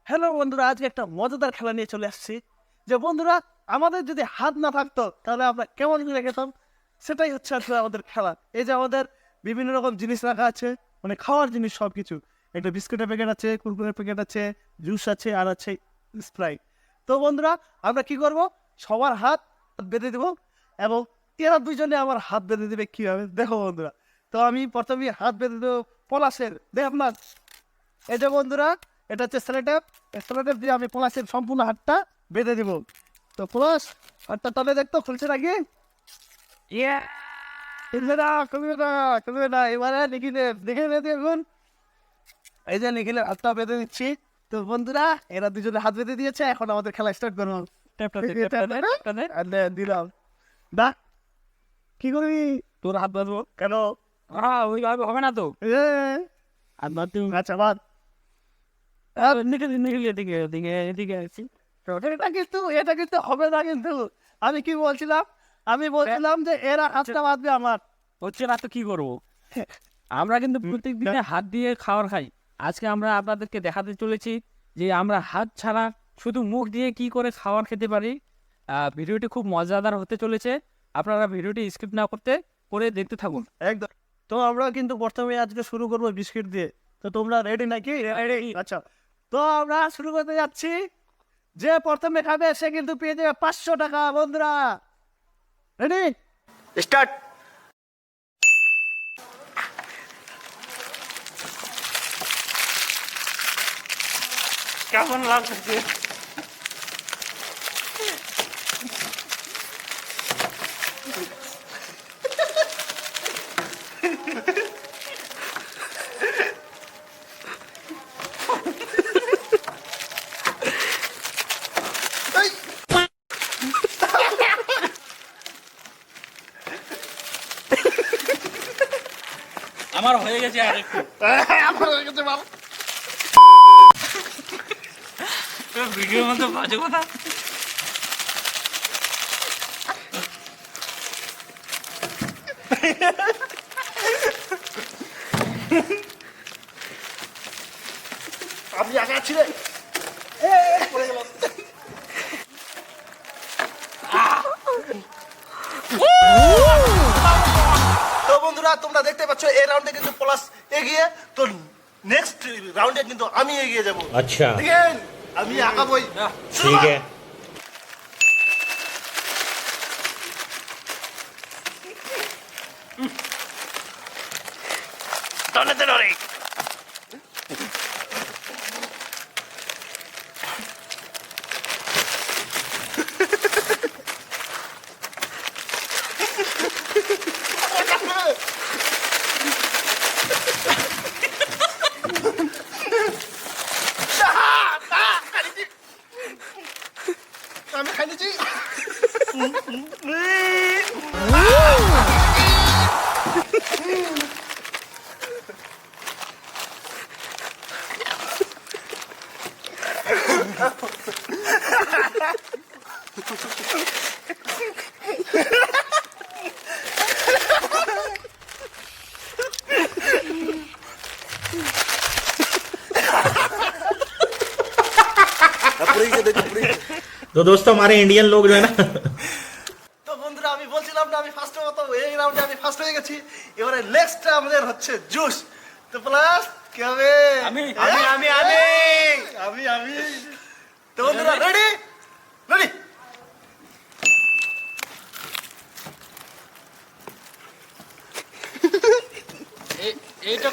Hello বন্ধুরা, আজকে একটা মজাদার খেলা নিয়ে চলে আসছি। যে বন্ধুরা, আমাদের যদি হাত না থাকতো তাহলে আমরা কেমন করে খেতাম, সেটাই হচ্ছে আজকে আমাদের খেলা। এই যে আমাদের বিভিন্ন রকম জিনিস রাখা আছে, মানে খাওয়ার জিনিস সব কিছু। একটা বিস্কুটের প্যাকেট আছে, কুরকুরের প্যাকেট আছে, জুস আছে, আর আছে স্প্রাইট। তো বন্ধুরা, আমরা কি করব, সবার হাত বেঁধে দেবো এবং এরা দুইজনে আমার হাত বেঁধে দেবে কীভাবে দেখো বন্ধুরা। তো আমি প্রথমে হাত বেঁধে দেবো পলাশের, দেখ আপনার। এই যে বন্ধুরা, এটা হচ্ছে সেলোটেপ। সেলোটেপ দিয়ে আমি পলাশের সম্পূর্ণ হাতটা বেঁধে দেবো। তো পলাশ, হাতটা তবে দেখতো খুলছে নাকি? খুলবে না, খুলবে না, খুলবে না। এবারে নিখিলের দেখে নিতে এখন। এই যে নিখিলের হাতটা বেঁধে দিচ্ছি। তো বন্ধুরা, এরা দুজনে হাত বেঁধে দিয়েছে, এখন আমাদের খেলা স্টার্ট করবো। দিলাম দা, কি করবি? তোর হাত বাঁধবো কেন? ওইভাবে হবে না তো। হাত বাঁধতে আচ্ছা বাদ। এদিকে আছি। এটা কিন্তু হবে না কিন্তু। আমি কি বলছিলাম, আমি বলছিলাম যে এরা হাতটা বাঁধবে আমার। হচ্ছে না তো কি করবো? আমরা কিন্তু প্রত্যেক দিনে হাত দিয়ে খাবার খাই। আজকে আমরা আপনাদেরকে দেখাতে চলেছি যে আমরা হাত ছাড়া শুধু মুখ দিয়ে কি করে খাবার খেতে পারি। ভিডিওটি খুব মজাদার হতে চলেছে। আপনারা ভিডিওটি স্কিপ না করতে করে দেখতে থাকুন। একদম। তো আমরা কিন্তু প্রথমে আজকে শুরু করবো বিস্কিট দিয়ে। তো তোমরা রেডি নাকি? রেডি। আচ্ছা, তো আমরা শুরু করতে যাচ্ছি। যে প্রথমে খাবে সে কিন্তু পেয়ে যাবে 500 টাকা। বন্ধুরা রেডি, স্টার্ট। কেমন লাগছে? আমার হয়ে গেছে আর একটু। আমার হয়ে গেছে বাবা। ভিডিওর মধ্যে বাজে কথা। আমি আগে আছি রে। তো বন্ধুরা, তোমরা দেখতে পাচ্ছ এই রাউন্ডে কিন্তু পলাশ এগিয়ে। তো নেক্সট রাউন্ডে কিন্তু আমি এগিয়ে যাব। अच्छा আমি আগাবই। ठीक है। দৌড়াতে দৌড়ে। আমি খাই নিচ্ছি। तो दोस्तों हमारे इंडियन लोग जो है ना তো বন্ধুরা, আমি বলছিলাম না আমি ফার্স্টের মতো এই রাউন্ডে আমি ফার্স্ট হয়ে গেছি। এবারে নেক্সট আমাদের হচ্ছে জুস। তো প্লাস কি হবে? আমি আমি তো বন্ধুরা, রেডি রেডি। এইটা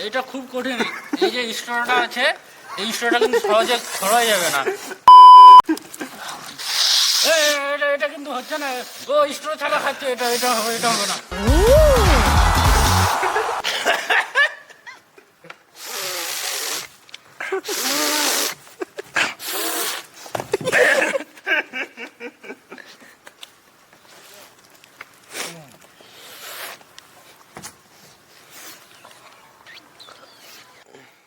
এইটা খুব কঠিন। এই যে স্টোরটা আছে, এই স্টোরটা কিন্তু সহজে খোলা যাবে না। এটা কিন্তু হচ্ছে না। ও স্টোর ছাড়া খাচ্ছে। এটা হবে না।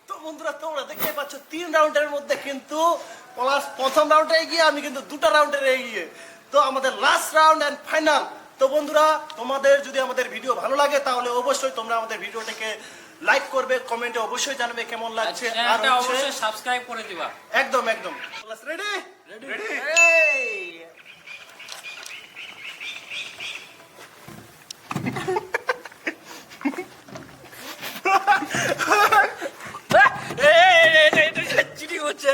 তো বন্ধুরা, তোমরা দেখতে পাচ্ছ 3 রাউন্ডের মধ্যে কিন্তু পলাশ প্রথম রাউন্ডে এগিয়ে, আমি কিন্তু 2টা রাউন্ডে এগিয়ে। তো আমাদের লাস্ট রাউন্ড এন্ড ফাইনাল। তো বন্ধুরা, তোমাদের যদি আমাদের ভিডিও ভালো লাগে তাহলে অবশ্যই তোমরা আমাদের ভিডিওটাকে লাইক করবে, কমেন্টে অবশ্যই জানাবে কেমন লাগছে। আর চ্যানেলটা হচ্ছে অবশ্যই সাবস্ক্রাইব করে দিবা। একদম একদম রেডি রেডি চিটিং হচ্ছে।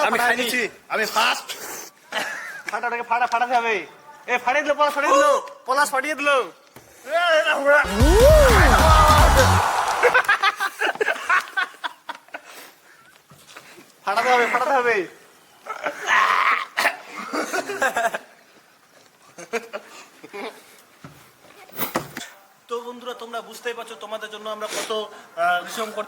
আমি খাই নিচ্ছি, আমি ফার্স্ট। ফাটাটাকে ফাটাতে হবে। এ ফাটিয়ে দিল, পলাশ ফাটিয়ে দিল, পলাশ ফাটিয়ে দিল। ফাটাতে হবে। তো বন্ধুরা তোমরা বুঝতেই পারছো তোমাদের জন্য আমরা কত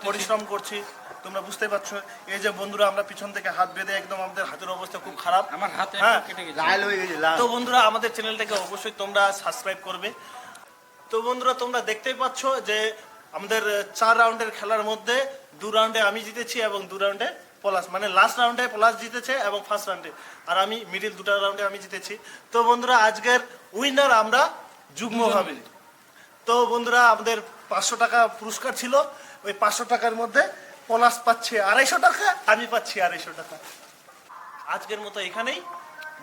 পরিশ্রম করছি, তোমরা বুঝতেই পারছো। এই যে বন্ধুরা আমরা পিছন থেকে হাত বেঁধে একদম আমাদের হাতের অবস্থা খুব খারাপ, আমার হাতে হ্যাঁ, কেটে গেছে। তো বন্ধুরা আমাদের চ্যানেলটাকে অবশ্যই তোমরা সাবস্ক্রাইব করবে। তো বন্ধুরা তোমরা দেখতেই পাচ্ছ যে আমাদের 4 রাউন্ডের খেলার মধ্যে 2 রাউন্ডে আমি জিতেছি এবং 2 রাউন্ডে পলাশ, মানে লাস্ট রাউন্ডে পলাশ জিতেছে এবং ফার্স্ট রাউন্ডে আর আমি মিডিল 2টা রাউন্ডে আমি জিতেছি। তো বন্ধুরা আজকের উইনার আমরা যুগ্মভাবে। তো বন্ধুরা আমাদের 500 টাকা পুরস্কার ছিল, ওই 500 টাকার মধ্যে পলাশ পাচ্ছে 250 টাকা, আমি পাচ্ছি 250 টাকা। আজকের মতো এখানেই,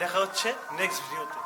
দেখা হচ্ছে নেক্সট ভিডিওতে।